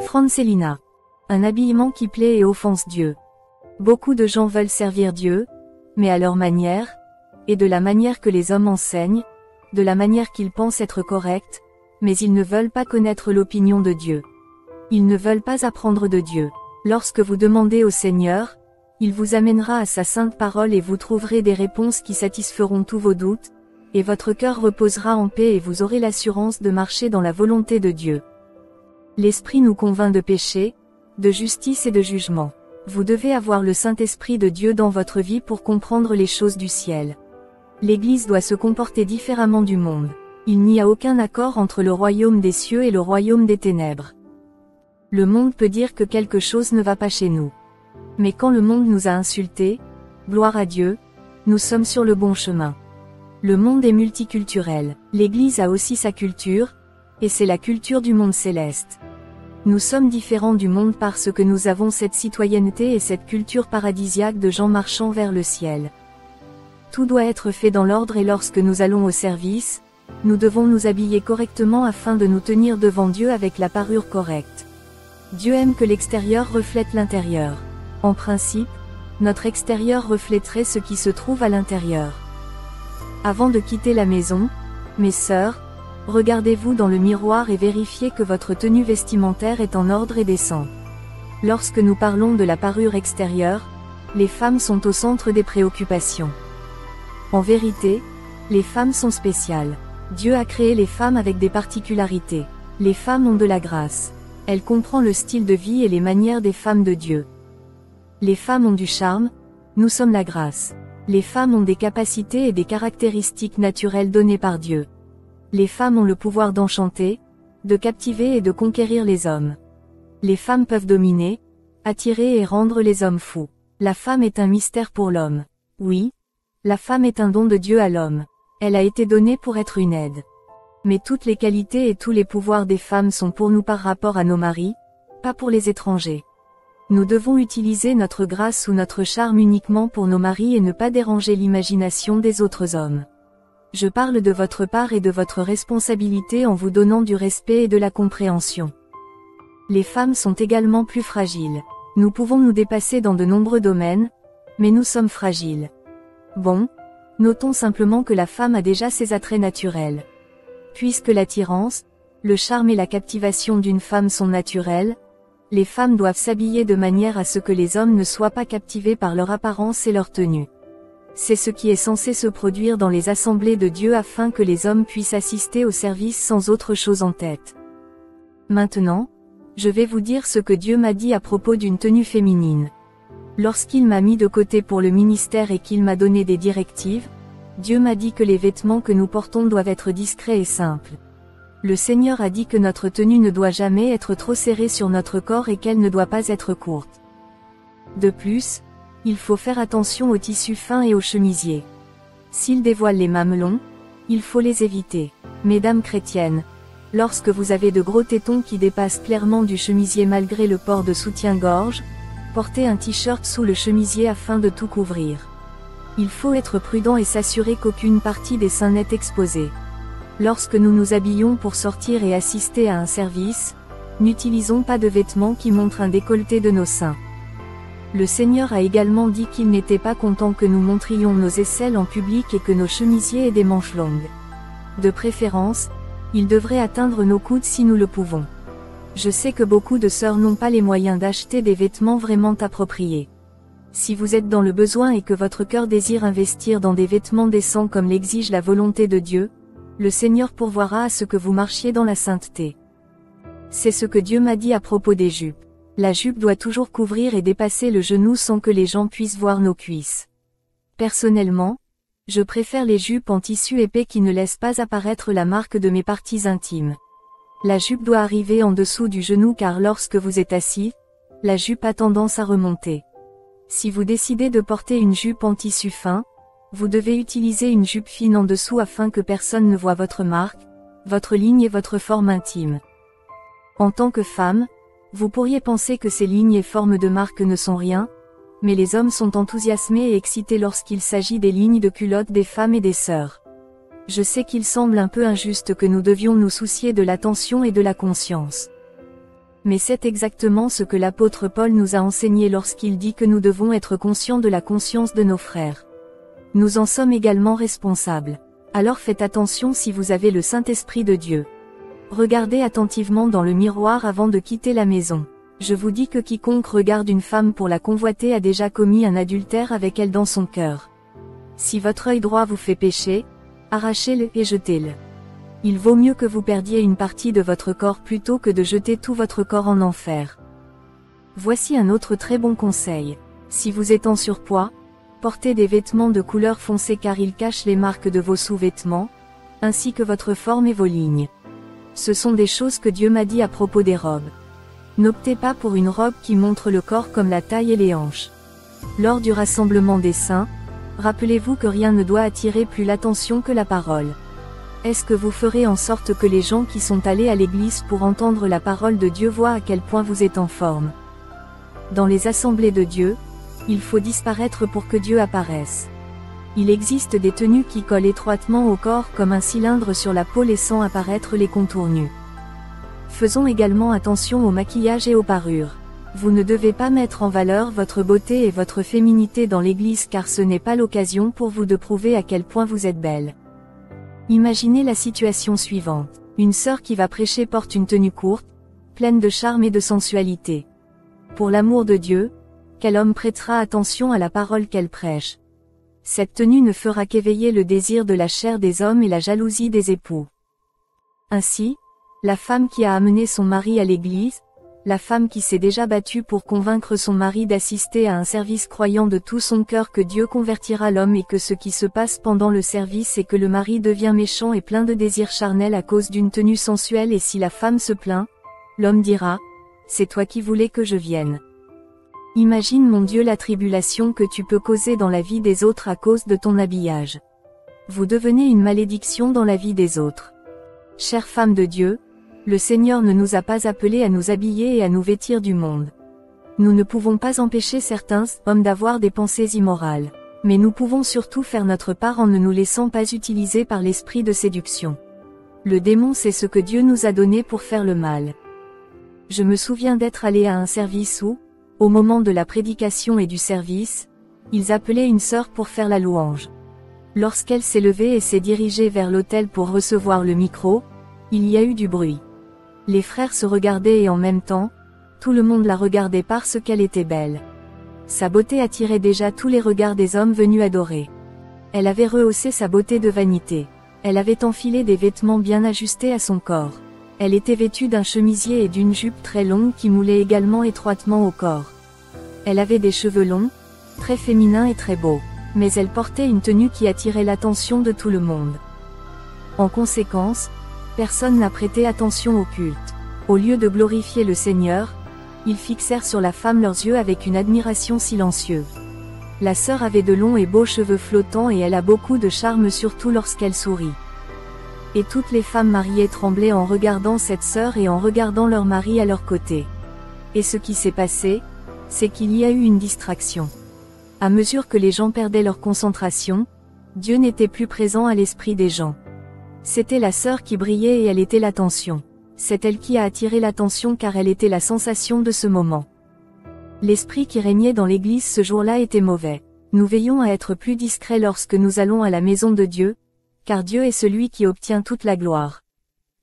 Francelina. Un habillement qui plaît et offense Dieu. Beaucoup de gens veulent servir Dieu, mais à leur manière, et de la manière que les hommes enseignent, de la manière qu'ils pensent être correcte, mais ils ne veulent pas connaître l'opinion de Dieu. Ils ne veulent pas apprendre de Dieu. Lorsque vous demandez au Seigneur, il vous amènera à sa sainte parole et vous trouverez des réponses qui satisferont tous vos doutes, et votre cœur reposera en paix et vous aurez l'assurance de marcher dans la volonté de Dieu. L'Esprit nous convainc de péché, de justice et de jugement. Vous devez avoir le Saint-Esprit de Dieu dans votre vie pour comprendre les choses du ciel. L'Église doit se comporter différemment du monde. Il n'y a aucun accord entre le royaume des cieux et le royaume des ténèbres. Le monde peut dire que quelque chose ne va pas chez nous. Mais quand le monde nous a insultés, gloire à Dieu, nous sommes sur le bon chemin. Le monde est multiculturel. L'Église a aussi sa culture, et c'est la culture du monde céleste. Nous sommes différents du monde parce que nous avons cette citoyenneté et cette culture paradisiaque de gens marchant vers le ciel. Tout doit être fait dans l'ordre et lorsque nous allons au service, nous devons nous habiller correctement afin de nous tenir devant Dieu avec la parure correcte. Dieu aime que l'extérieur reflète l'intérieur. En principe, notre extérieur reflèterait ce qui se trouve à l'intérieur. Avant de quitter la maison, mes sœurs, regardez-vous dans le miroir et vérifiez que votre tenue vestimentaire est en ordre et décente. Lorsque nous parlons de la parure extérieure, les femmes sont au centre des préoccupations. En vérité, les femmes sont spéciales. Dieu a créé les femmes avec des particularités. Les femmes ont de la grâce. Elle comprend le style de vie et les manières des femmes de Dieu. Les femmes ont du charme, nous sommes la grâce. Les femmes ont des capacités et des caractéristiques naturelles données par Dieu. Les femmes ont le pouvoir d'enchanter, de captiver et de conquérir les hommes. Les femmes peuvent dominer, attirer et rendre les hommes fous. La femme est un mystère pour l'homme. Oui, la femme est un don de Dieu à l'homme. Elle a été donnée pour être une aide. Mais toutes les qualités et tous les pouvoirs des femmes sont pour nous par rapport à nos maris, pas pour les étrangers. Nous devons utiliser notre grâce ou notre charme uniquement pour nos maris et ne pas déranger l'imagination des autres hommes. Je parle de votre part et de votre responsabilité en vous donnant du respect et de la compréhension. Les femmes sont également plus fragiles. Nous pouvons nous dépasser dans de nombreux domaines, mais nous sommes fragiles. Bon, notons simplement que la femme a déjà ses attraits naturels. Puisque l'attirance, le charme et la captivation d'une femme sont naturels, les femmes doivent s'habiller de manière à ce que les hommes ne soient pas captivés par leur apparence et leur tenue. C'est ce qui est censé se produire dans les assemblées de Dieu afin que les hommes puissent assister au service sans autre chose en tête. Maintenant, je vais vous dire ce que Dieu m'a dit à propos d'une tenue féminine. Lorsqu'il m'a mis de côté pour le ministère et qu'il m'a donné des directives, Dieu m'a dit que les vêtements que nous portons doivent être discrets et simples. Le Seigneur a dit que notre tenue ne doit jamais être trop serrée sur notre corps et qu'elle ne doit pas être courte. De plus, il faut faire attention aux tissus fins et aux chemisiers. S'ils dévoilent les mamelons, il faut les éviter. Mesdames chrétiennes, lorsque vous avez de gros tétons qui dépassent clairement du chemisier malgré le port de soutien-gorge, portez un t-shirt sous le chemisier afin de tout couvrir. Il faut être prudent et s'assurer qu'aucune partie des seins n'est exposée. Lorsque nous nous habillons pour sortir et assister à un service, n'utilisons pas de vêtements qui montrent un décolleté de nos seins. Le Seigneur a également dit qu'il n'était pas content que nous montrions nos aisselles en public et que nos chemisiers aient des manches longues. De préférence, ils devraient atteindre nos coudes si nous le pouvons. Je sais que beaucoup de sœurs n'ont pas les moyens d'acheter des vêtements vraiment appropriés. Si vous êtes dans le besoin et que votre cœur désire investir dans des vêtements décents comme l'exige la volonté de Dieu, le Seigneur pourvoira à ce que vous marchiez dans la sainteté. C'est ce que Dieu m'a dit à propos des jupes. La jupe doit toujours couvrir et dépasser le genou sans que les gens puissent voir nos cuisses. Personnellement, je préfère les jupes en tissu épais qui ne laissent pas apparaître la marque de mes parties intimes. La jupe doit arriver en dessous du genou car lorsque vous êtes assis, la jupe a tendance à remonter. Si vous décidez de porter une jupe en tissu fin, vous devez utiliser une jupe fine en dessous afin que personne ne voie votre marque, votre ligne et votre forme intime. En tant que femme, vous pourriez penser que ces lignes et formes de marque ne sont rien, mais les hommes sont enthousiasmés et excités lorsqu'il s'agit des lignes de culottes des femmes et des sœurs. Je sais qu'il semble un peu injuste que nous devions nous soucier de l'attention et de la conscience. Mais c'est exactement ce que l'apôtre Paul nous a enseigné lorsqu'il dit que nous devons être conscients de la conscience de nos frères. Nous en sommes également responsables. Alors faites attention si vous avez le Saint-Esprit de Dieu. Regardez attentivement dans le miroir avant de quitter la maison. Je vous dis que quiconque regarde une femme pour la convoiter a déjà commis un adultère avec elle dans son cœur. Si votre œil droit vous fait pécher, arrachez-le et jetez-le. Il vaut mieux que vous perdiez une partie de votre corps plutôt que de jeter tout votre corps en enfer. Voici un autre très bon conseil. Si vous êtes en surpoids, portez des vêtements de couleur foncée car ils cachent les marques de vos sous-vêtements, ainsi que votre forme et vos lignes. Ce sont des choses que Dieu m'a dit à propos des robes. N'optez pas pour une robe qui montre le corps comme la taille et les hanches. Lors du rassemblement des saints, rappelez-vous que rien ne doit attirer plus l'attention que la parole. Est-ce que vous ferez en sorte que les gens qui sont allés à l'église pour entendre la parole de Dieu voient à quel point vous êtes en forme? Dans les assemblées de Dieu, il faut disparaître pour que Dieu apparaisse. Il existe des tenues qui collent étroitement au corps comme un cylindre sur la peau laissant apparaître les contours nus. Faisons également attention au maquillage et aux parures. Vous ne devez pas mettre en valeur votre beauté et votre féminité dans l'église car ce n'est pas l'occasion pour vous de prouver à quel point vous êtes belle. Imaginez la situation suivante. Une sœur qui va prêcher porte une tenue courte, pleine de charme et de sensualité. Pour l'amour de Dieu, quel homme prêtera attention à la parole qu'elle prêche? Cette tenue ne fera qu'éveiller le désir de la chair des hommes et la jalousie des époux. Ainsi, la femme qui a amené son mari à l'église, la femme qui s'est déjà battue pour convaincre son mari d'assister à un service croyant de tout son cœur que Dieu convertira l'homme et que ce qui se passe pendant le service est que le mari devient méchant et plein de désirs charnels à cause d'une tenue sensuelle et si la femme se plaint, l'homme dira, « C'est toi qui voulais que je vienne ». Imagine mon Dieu la tribulation que tu peux causer dans la vie des autres à cause de ton habillage. Vous devenez une malédiction dans la vie des autres. Chère femme de Dieu, le Seigneur ne nous a pas appelés à nous habiller et à nous vêtir du monde. Nous ne pouvons pas empêcher certains hommes d'avoir des pensées immorales. Mais nous pouvons surtout faire notre part en ne nous laissant pas utiliser par l'esprit de séduction. Le démon sait ce que Dieu nous a donné pour faire le mal. Je me souviens d'être allé à un service où, au moment de la prédication et du service, ils appelaient une sœur pour faire la louange. Lorsqu'elle s'est levée et s'est dirigée vers l'autel pour recevoir le micro, il y a eu du bruit. Les frères se regardaient et en même temps, tout le monde la regardait parce qu'elle était belle. Sa beauté attirait déjà tous les regards des hommes venus adorer. Elle avait rehaussé sa beauté de vanité. Elle avait enfilé des vêtements bien ajustés à son corps. Elle était vêtue d'un chemisier et d'une jupe très longue qui moulait également étroitement au corps. Elle avait des cheveux longs, très féminins et très beaux. Mais elle portait une tenue qui attirait l'attention de tout le monde. En conséquence, personne n'a prêté attention au culte. Au lieu de glorifier le Seigneur, ils fixèrent sur la femme leurs yeux avec une admiration silencieuse. La sœur avait de longs et beaux cheveux flottants et elle a beaucoup de charme surtout lorsqu'elle sourit. Et toutes les femmes mariées tremblaient en regardant cette sœur et en regardant leur mari à leur côté. Et ce qui s'est passé, c'est qu'il y a eu une distraction. À mesure que les gens perdaient leur concentration, Dieu n'était plus présent à l'esprit des gens. C'était la sœur qui brillait et elle était l'attention. C'est elle qui a attiré l'attention car elle était la sensation de ce moment. L'esprit qui régnait dans l'église ce jour-là était mauvais. Nous veillons à être plus discrets lorsque nous allons à la maison de Dieu, car Dieu est celui qui obtient toute la gloire.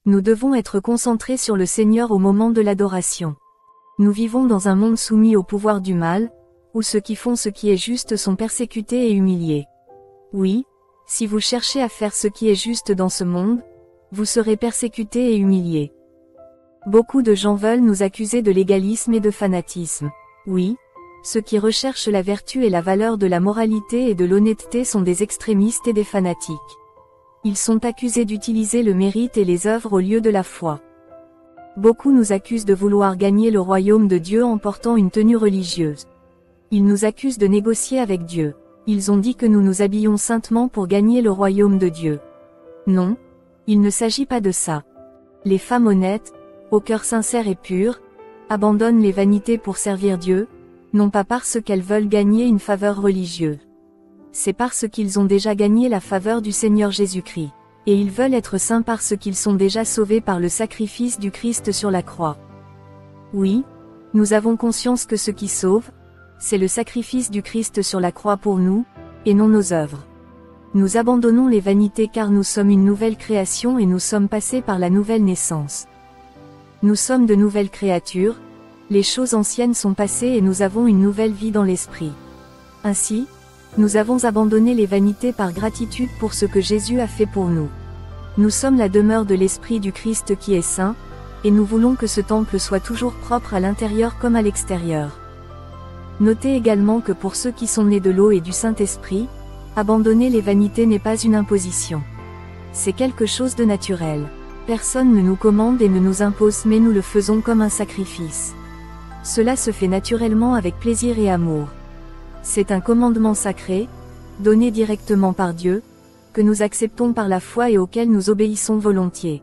Nous devons être concentrés sur le Seigneur au moment de l'adoration. Nous vivons dans un monde soumis au pouvoir du mal, où ceux qui font ce qui est juste sont persécutés et humiliés. Oui, si vous cherchez à faire ce qui est juste dans ce monde, vous serez persécutés et humiliés. Beaucoup de gens veulent nous accuser de légalisme et de fanatisme. Oui, ceux qui recherchent la vertu et la valeur de la moralité et de l'honnêteté sont des extrémistes et des fanatiques. Ils sont accusés d'utiliser le mérite et les œuvres au lieu de la foi. Beaucoup nous accusent de vouloir gagner le royaume de Dieu en portant une tenue religieuse. Ils nous accusent de négocier avec Dieu. Ils ont dit que nous nous habillons saintement pour gagner le royaume de Dieu. Non, il ne s'agit pas de ça. Les femmes honnêtes, au cœur sincère et pur, abandonnent les vanités pour servir Dieu, non pas parce qu'elles veulent gagner une faveur religieuse. C'est parce qu'ils ont déjà gagné la faveur du Seigneur Jésus-Christ. Et ils veulent être saints parce qu'ils sont déjà sauvés par le sacrifice du Christ sur la croix. Oui, nous avons conscience que ce qui sauve, c'est le sacrifice du Christ sur la croix pour nous, et non nos œuvres. Nous abandonnons les vanités car nous sommes une nouvelle création et nous sommes passés par la nouvelle naissance. Nous sommes de nouvelles créatures, les choses anciennes sont passées et nous avons une nouvelle vie dans l'esprit. Ainsi, nous avons abandonné les vanités par gratitude pour ce que Jésus a fait pour nous. Nous sommes la demeure de l'Esprit du Christ qui est saint, et nous voulons que ce temple soit toujours propre à l'intérieur comme à l'extérieur. Notez également que pour ceux qui sont nés de l'eau et du Saint-Esprit, abandonner les vanités n'est pas une imposition. C'est quelque chose de naturel. Personne ne nous commande et ne nous impose mais nous le faisons comme un sacrifice. Cela se fait naturellement avec plaisir et amour. C'est un commandement sacré, donné directement par Dieu, que nous acceptons par la foi et auquel nous obéissons volontiers.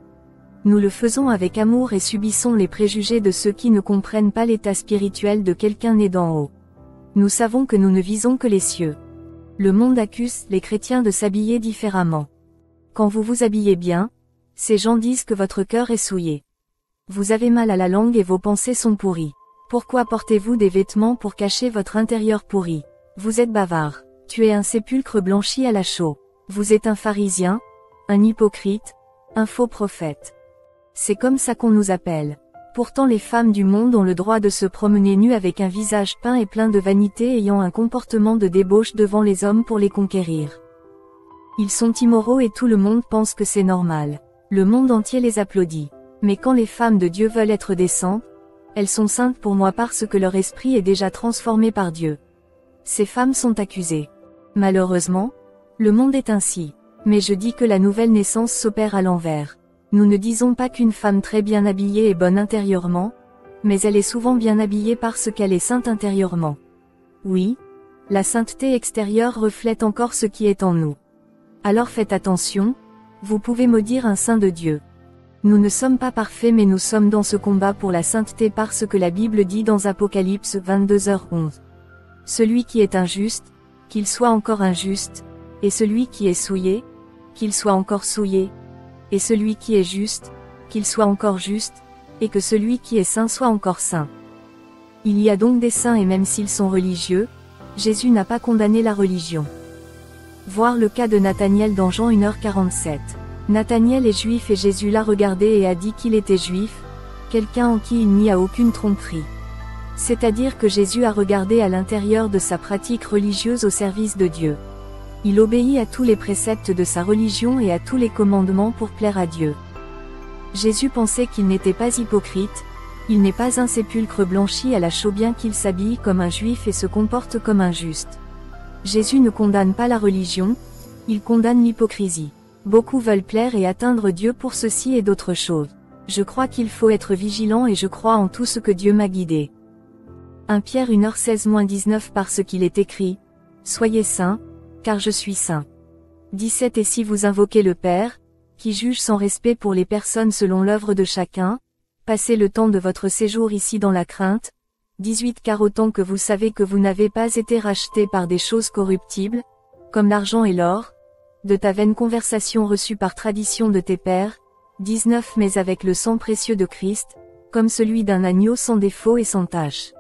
Nous le faisons avec amour et subissons les préjugés de ceux qui ne comprennent pas l'état spirituel de quelqu'un né d'en haut. Nous savons que nous ne visons que les cieux. Le monde accuse les chrétiens de s'habiller différemment. Quand vous vous habillez bien, ces gens disent que votre cœur est souillé. Vous avez mal à la langue et vos pensées sont pourries. Pourquoi portez-vous des vêtements pour cacher votre intérieur pourri? Vous êtes bavard. Tu es un sépulcre blanchi à la chaux. Vous êtes un pharisien, un hypocrite, un faux prophète. C'est comme ça qu'on nous appelle. Pourtant les femmes du monde ont le droit de se promener nues avec un visage peint et plein de vanité ayant un comportement de débauche devant les hommes pour les conquérir. Ils sont immoraux et tout le monde pense que c'est normal. Le monde entier les applaudit. Mais quand les femmes de Dieu veulent être décentes, elles sont saintes pour moi parce que leur esprit est déjà transformé par Dieu. Ces femmes sont accusées. Malheureusement, le monde est ainsi. Mais je dis que la nouvelle naissance s'opère à l'envers. Nous ne disons pas qu'une femme très bien habillée est bonne intérieurement, mais elle est souvent bien habillée parce qu'elle est sainte intérieurement. Oui, la sainteté extérieure reflète encore ce qui est en nous. Alors faites attention, vous pouvez maudire un saint de Dieu. Nous ne sommes pas parfaits mais nous sommes dans ce combat pour la sainteté parce que la Bible dit dans Apocalypse 22h11. Celui qui est injuste, qu'il soit encore injuste, et celui qui est souillé, qu'il soit encore souillé, et celui qui est juste, qu'il soit encore juste, et que celui qui est saint soit encore saint. Il y a donc des saints et même s'ils sont religieux, Jésus n'a pas condamné la religion. Voir le cas de Nathaniel dans Jean 1h47. Nathaniel est juif et Jésus l'a regardé et a dit qu'il était juif, quelqu'un en qui il n'y a aucune tromperie. C'est-à-dire que Jésus a regardé à l'intérieur de sa pratique religieuse au service de Dieu. Il obéit à tous les préceptes de sa religion et à tous les commandements pour plaire à Dieu. Jésus pensait qu'il n'était pas hypocrite, il n'est pas un sépulcre blanchi à la chaux bien qu'il s'habille comme un juif et se comporte comme un juste. Jésus ne condamne pas la religion, il condamne l'hypocrisie. Beaucoup veulent plaire et atteindre Dieu pour ceci et d'autres choses. Je crois qu'il faut être vigilant et je crois en tout ce que Dieu m'a guidé. 1 Pierre 1h16-19 parce qu'il est écrit, « Soyez saints, car je suis saint. » 17 Et si vous invoquez le Père, qui juge sans respect pour les personnes selon l'œuvre de chacun, passez le temps de votre séjour ici dans la crainte. 18 Car autant que vous savez que vous n'avez pas été rachetés par des choses corruptibles, comme l'argent et l'or, de ta vaine conversation reçue par tradition de tes pères. 19 Mais avec le sang précieux de Christ, comme celui d'un agneau sans défaut et sans tache.